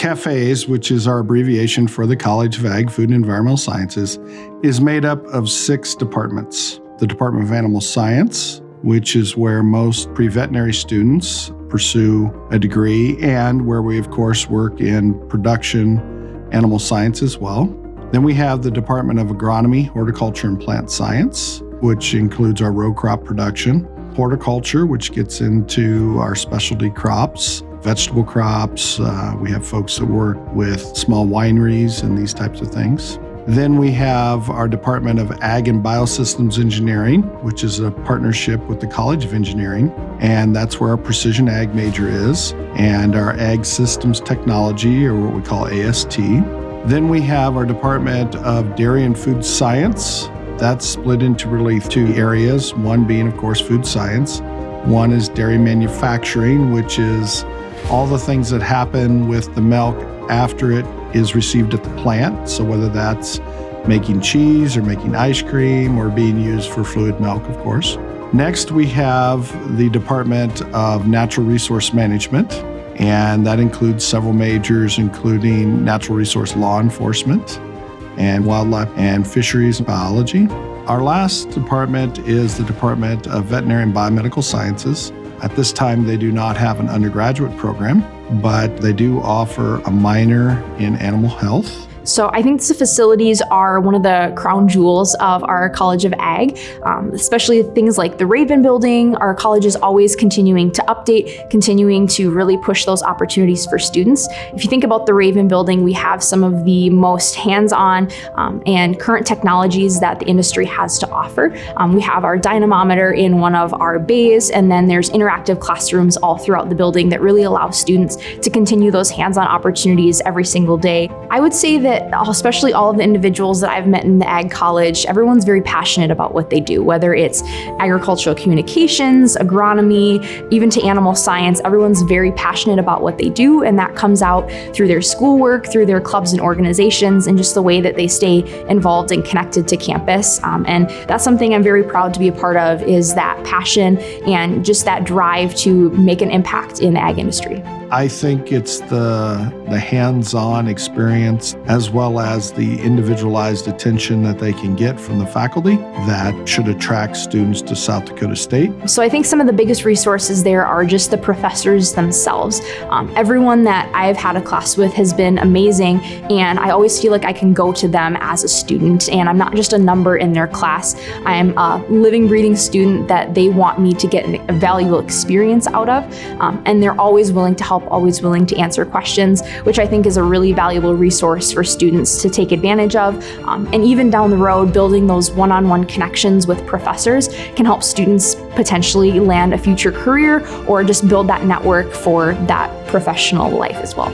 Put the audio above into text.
CAFES, which is our abbreviation for the College of Ag, Food, and Environmental Sciences, is made up of 6 departments. The Department of Animal Science, which is where most pre-veterinary students pursue a degree and where we, of course, work in production animal science as well. Then we have the Department of Agronomy, Horticulture, and Plant Science, which includes our row crop production. Horticulture, which gets into our specialty crops, vegetable crops. We have folks that work with small wineries and these types of things. Then we have our Department of Ag and Biosystems Engineering, which is a partnership with the College of Engineering, and that's where our precision ag major is, and our Ag Systems Technology, or what we call AST. Then we have our Department of Dairy and Food Science. That's split into really 2 areas, one being, of course, food science. One is dairy manufacturing, which is all the things that happen with the milk after it is received at the plant. So whether that's making cheese or making ice cream or being used for fluid milk, of course. Next, we have the Department of Natural Resource Management, and that includes several majors, including natural resource law enforcement and wildlife and fisheries biology. Our last department is the Department of Veterinary and Biomedical Sciences. At this time, they do not have an undergraduate program, but they do offer a minor in animal health. So I think the facilities are one of the crown jewels of our College of Ag, especially things like the Raven Building. Our college is always continuing to update, continuing to really push those opportunities for students. If you think about the Raven Building, we have some of the most hands-on and current technologies that the industry has to offer. We have our dynamometer in one of our bays, and then there's interactive classrooms all throughout the building that really allow students to continue those hands-on opportunities every single day. I would say that especially all of the individuals that I've met in the Ag College, everyone's very passionate about what they do, whether it's agricultural communications, agronomy, even to animal science. Everyone's very passionate about what they do, and that comes out through their schoolwork, through their clubs and organizations, and just the way that they stay involved and connected to campus. And that's something I'm very proud to be a part of, is that passion and just that drive to make an impact in the ag industry. I think it's the hands-on experience as well as the individualized attention that they can get from the faculty that should attract students to South Dakota State. So I think some of the biggest resources there are just the professors themselves. Everyone that I've had a class with has been amazing, and I always feel like I can go to them as a student, and I'm not just a number in their class. I am a living, breathing student that they want me to get a valuable experience out of, and they're always willing to help, always willing to answer questions, which I think is a really valuable resource for students to take advantage of. And even down the road, building those one-on-one connections with professors can help students potentially land a future career or just build that network for that professional life as well.